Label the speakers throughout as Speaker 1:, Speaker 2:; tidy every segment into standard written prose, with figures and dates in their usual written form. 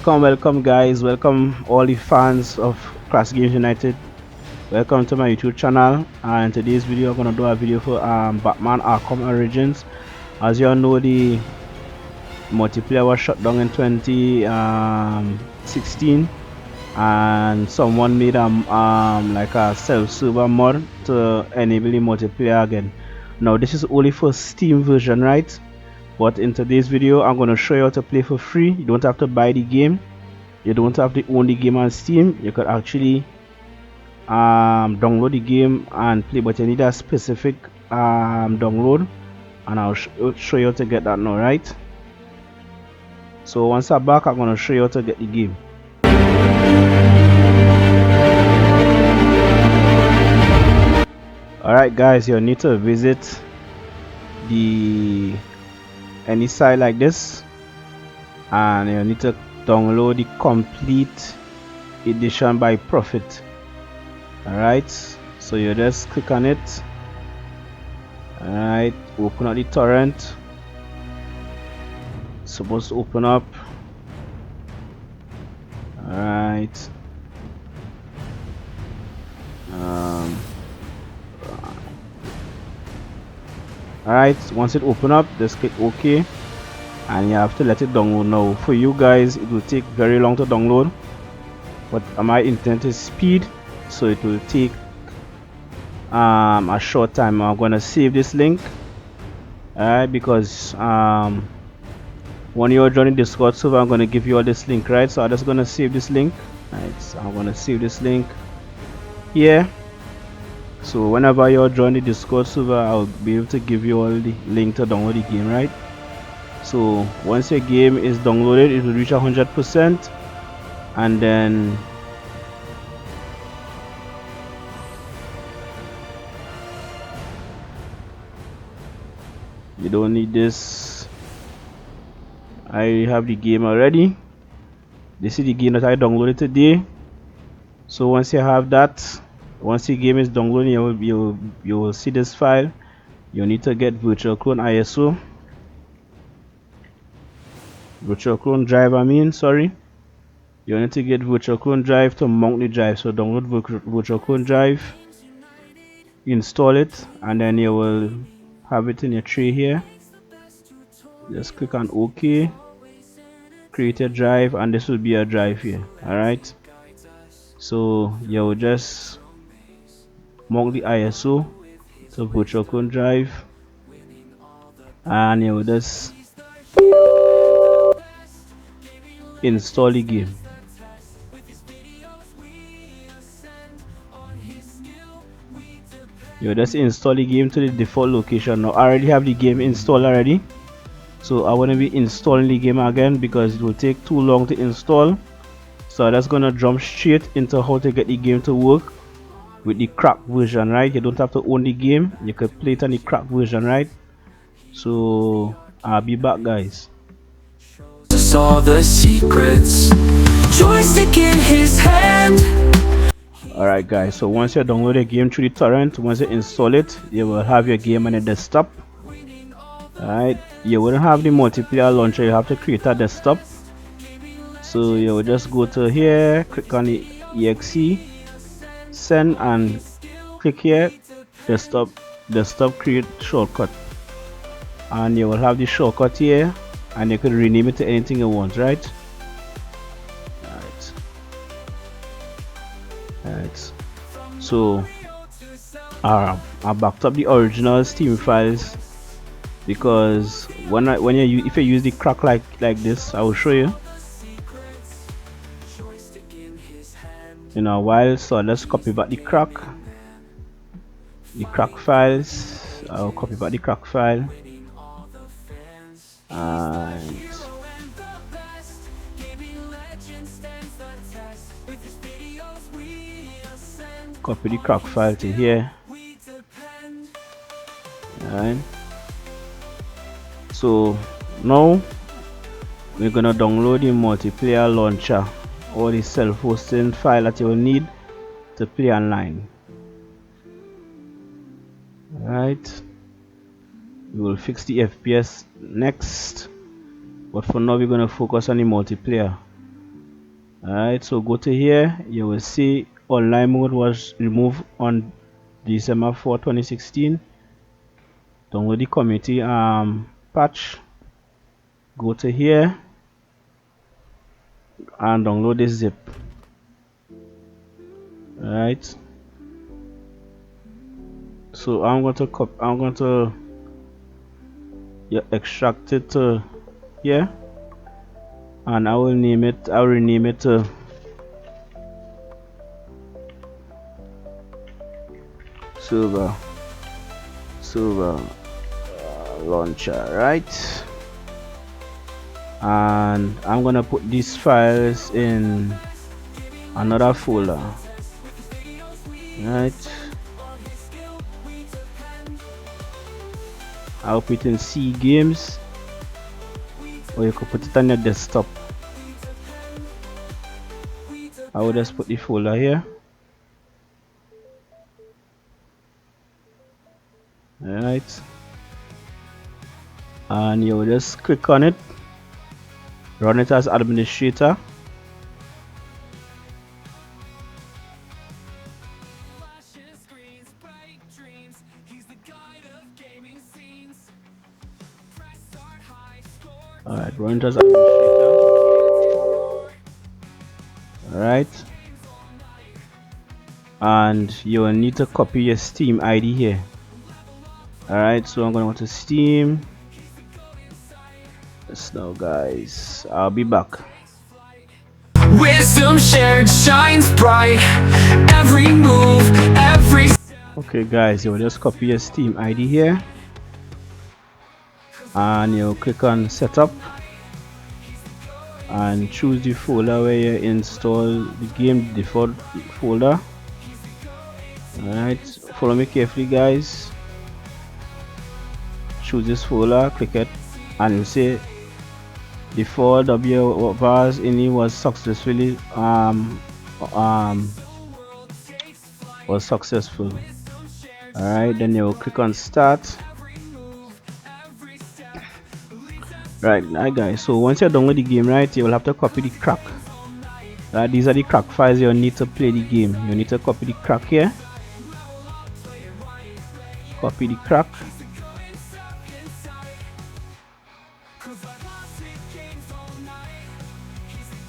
Speaker 1: welcome guys, welcome all the fans of Class Games United. Welcome to my YouTube channel, and in today's video I'm gonna do a video for Batman Arkham Origins. As you all know, the multiplayer was shut down in 2016, and someone made like a self-server mod to enable the multiplayer again. Now this is only for Steam version, right? But in today's video I'm going to show you how to play for free. You don't have to buy the game, you don't have to own the game on Steam. You could actually download the game and play, but you need a specific download, and I'll show you how to get that now, right? So once I'm back, I'm going to show you how to get the game. Alright guys, you need to visit any site like this, and you need to download the complete edition by Profit. Alright, so you just click on it. Alright, open up the torrent. It's supposed to open up. Alright, alright, once it open up, just click OK, and you have to let it download. Now for you guys it will take very long to download, but my intent is speed, so it will take a short time. I'm gonna save this link, alright, because when you're joining Discord server, I'm gonna give you all this link, right? So I'm just gonna save this link. Alright, so I'm gonna save this link here. So whenever you're joining the Discord server, I'll be able to give you all the link to download the game, right? So once your game is downloaded, it will reach 100%, and then you don't need this. I have the game already. This is the game that I downloaded today. So once you have that, once the game is downloaded, you will see this file. You need to get virtual clone ISO, virtual clone drive, sorry. You need to get virtual clone drive to mount the drive. So download virtual clone drive, install it, and then you will have it in your tray here. Just click on OK, create a drive, and this will be a drive here. Alright, so you will just mount the ISO to virtual clone drive, and you will just install the game. You just install the game to the default location. Now I already have the game installed already, so I want to be installing the game again because it will take too long to install. So I'm just gonna jump straight into how to get the game to work with the cracked version, right? You don't have to own the game, you can play it on the cracked version, right? So I'll be back, guys.
Speaker 2: All the secrets, joystick in his hand.
Speaker 1: Alright guys, so once you download the game through the torrent, once you install it, you will have your game on a desktop. Alright, you wouldn't have the multiplayer launcher, you have to create a desktop. So you will just go to here, click on the exe, send, and click here, desktop create shortcut, and you will have the shortcut here, and you can rename it to anything you want, right? Alright, so I backed up the original Steam files because if you use the crack like this, I will show you in a while. So let's copy back the crack files. I'll copy back the crack file, and copy the crack file to here. Alright, so now we're gonna download the multiplayer launcher or the self-hosting file that you will need to play online. Alright, we will fix the FPS next, but for now we're gonna focus on the multiplayer. Alright, so go to here, you will see online mode was removed on December 4, 2016. Download the community patch. Go to here and download this zip. Alright. So I'm going to extract it to here, and I'll rename it to silver launcher, right? And I'm gonna put these files in another folder, right? I'll put it in C games, or you could put it on your desktop. I will just put the folder here. Alright, and you will just click on it, run it as administrator. Alright, run it as administrator. Alright, and you will need to copy your Steam ID here. Alright, so I'm gonna go to Steam. Yes, now guys, I'll be back.
Speaker 2: Wisdom shared shines bright. Every move, every.
Speaker 1: Okay guys, you will just copy your Steam ID here, and you click on setup and choose the folder where you install the game default folder. Alright, follow me carefully guys. Choose this folder, click it, and you say default W bars ini was successfully successful. Alright, then you will click on start. Right guys, so once you download the game, right, you will have to copy the crack. These are the crack files you need to play the game. You need to copy the crack here, copy the crack,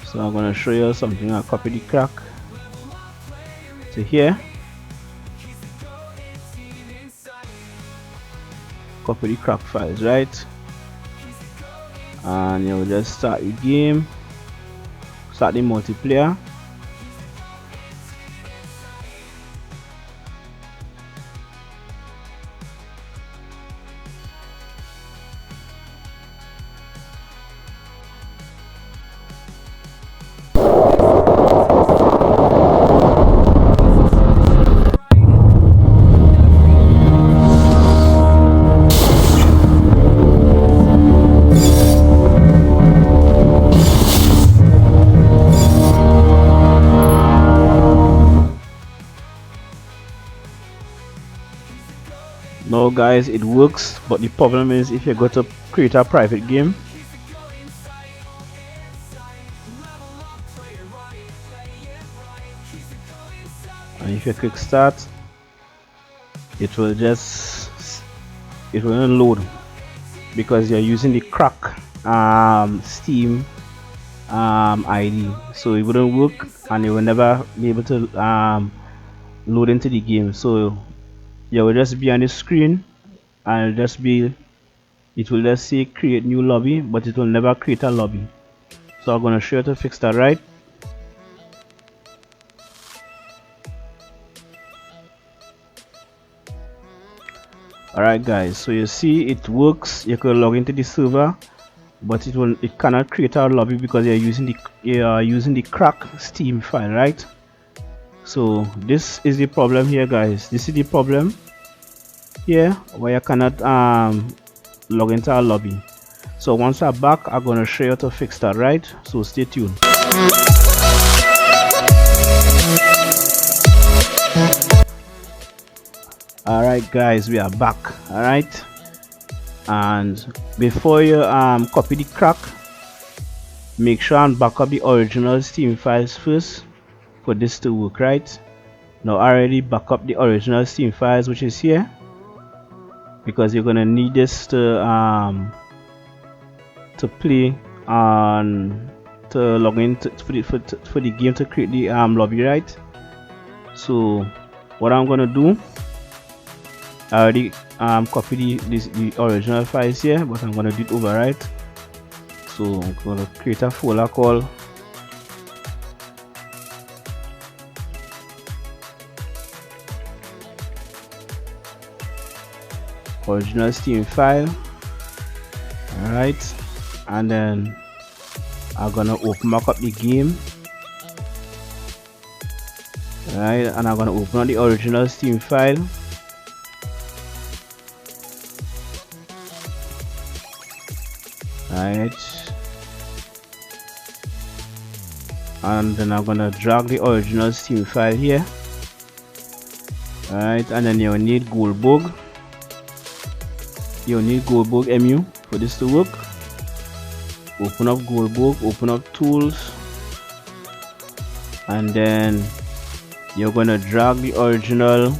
Speaker 1: so I'm going to show you something. I'll copy the crack to here, copy the crack files, right, and you'll just start the game, start the multiplayer. Now guys, it works, but the problem is if you go to create a private game, and if you click start, it will load because you're using the crack Steam ID, so it wouldn't work and you will never be able to load into the game. So you will just be on the screen and it will just say create new lobby, but it will never create a lobby. So I'm gonna show you how to fix that, right? Alright guys, so you see it works. You can log into the server, but it cannot create a lobby because you're using the crack Steam file, right? So this is the problem here guys. This is the problem here where you cannot log into a lobby. So once I'm back, I'm gonna show you how to fix that, right? So stay tuned. Alright guys, we are back. Alright, and before you copy the crack, make sure and back up the original Steam files first for this to work, right? Now I already back up the original Steam files, which is here, because you're gonna need this to play and to log in for the game to create the lobby, right? So what I'm gonna do, I already copy the original files here, but I'm gonna do it overwrite. So I'm gonna create a folder called original Steam file. Alright, and then I'm gonna open back up the game. Alright, and I'm gonna open up the original Steam file. Alright, and then I'm gonna drag the original Steam file here. Alright, and then you'll need Goldberg. You'll need Goldberg MU for this to work. Open up Goldberg, open up tools, and then you're gonna drag the original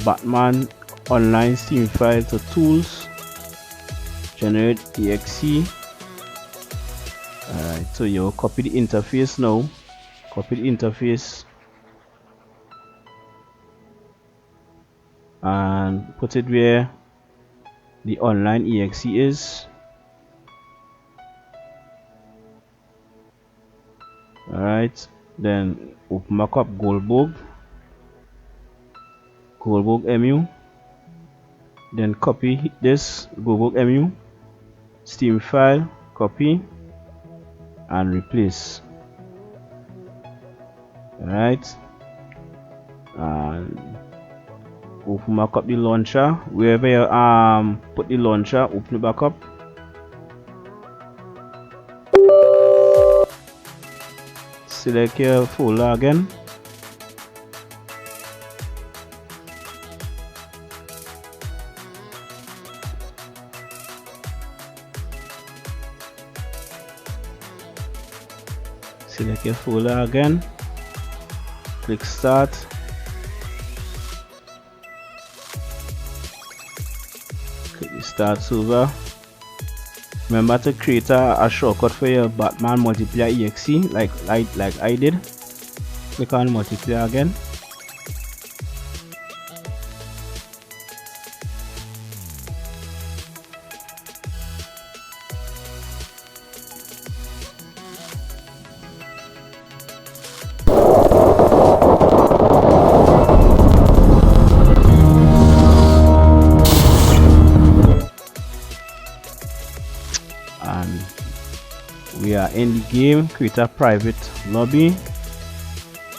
Speaker 1: Batman online Steam file to tools, generate exe. Alright, so you'll copy the interface now. Copy the interface and put it where the online exe is. Alright, then open back up Goldberg MU, then copy this Goldberg MU Steam file, copy and replace. Alright, and open back up the launcher. Wherever you put the launcher, open it back up. Select your folder again. Select your folder again. Click start. Click the start server. Remember to create a shortcut for your Batman multiplayer exe like I did. Click on multiplayer again. And we are in the game. Create a private lobby,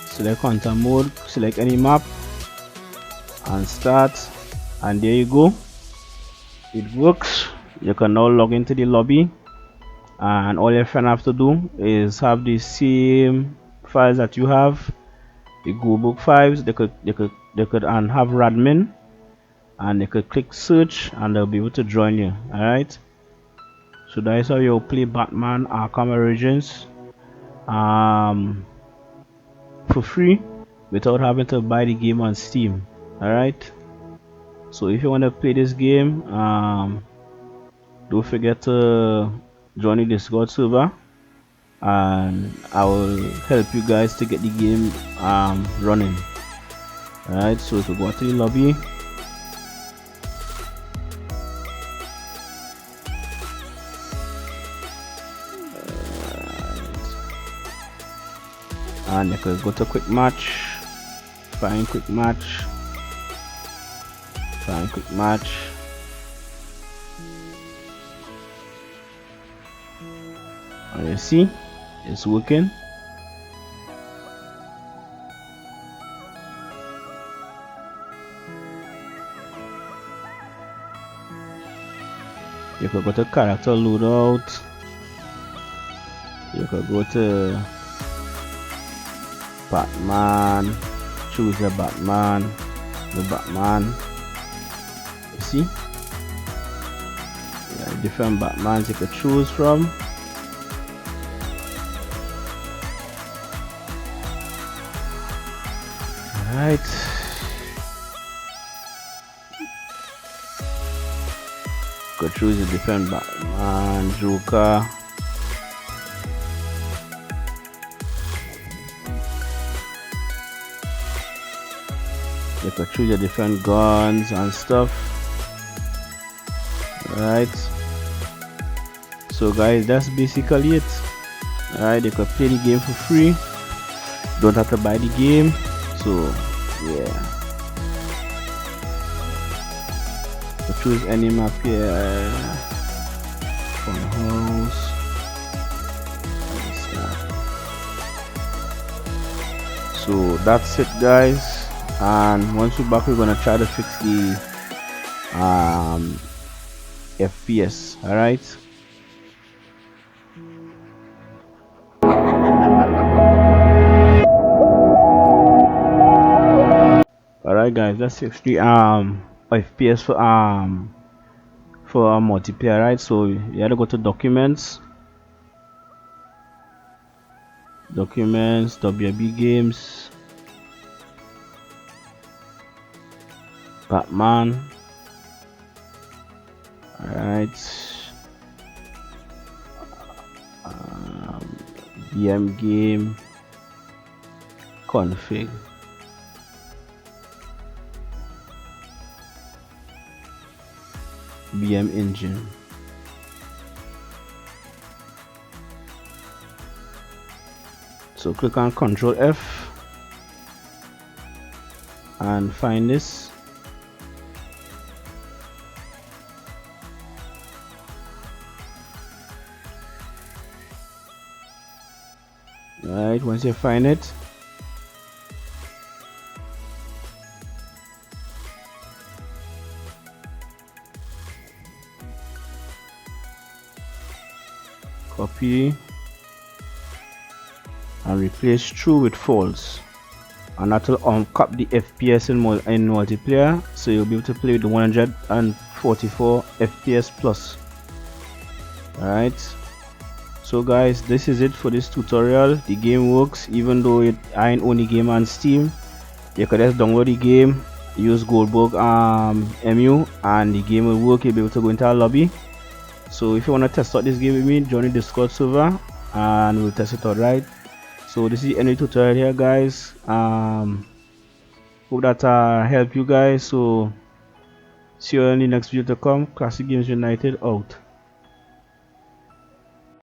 Speaker 1: select hunter mode, select any map and start, and there you go, it works. You can now log into the lobby, and all your friend have to do is have the same files that you have, the Goldberg files. They could and have admin, and they could click search and they'll be able to join you. Alright, so that is how you'll play Batman Arkham Origins for free without having to buy the game on Steam. Alright, so if you want to play this game, don't forget to join the Discord server, and I will help you guys to get the game running. Alright, so if you go to the lobby, and you can go to quick match, find quick match, and you see it's working. You can go to character loadout, you can go to Batman, choose the Batman, you see, yeah, different Batmans you could choose from. Alright. Go through the different Batman, Joker. You can choose your different guns and stuff. Right. So guys, that's basically it. Alright, you can play the game for free. Don't have to buy the game. So yeah. So choose any map here. Fun house. So that's it guys. And once we're back, we're gonna try to fix the FPS. All right. All right, guys. Let's fix the FPS for multiplayer. Right. So you have to go to documents, WB games. Batman. Alright. BM game config. BM engine. So click on Control F and find this. Right, once you find it, copy and replace true with false, and that will uncap the FPS in multiplayer, so you'll be able to play with the 144 FPS plus. Alright. So guys, this is it for this tutorial. The game works even though it ain't only game on Steam. You can just download the game, use Goldberg MU, and the game will work. You'll be able to go into a lobby. So if you want to test out this game with me, join the Discord server and we'll test it out. Right. So this is the end of the tutorial here guys. Hope that helped you guys. So see you in the next video to come. Classic Games United out.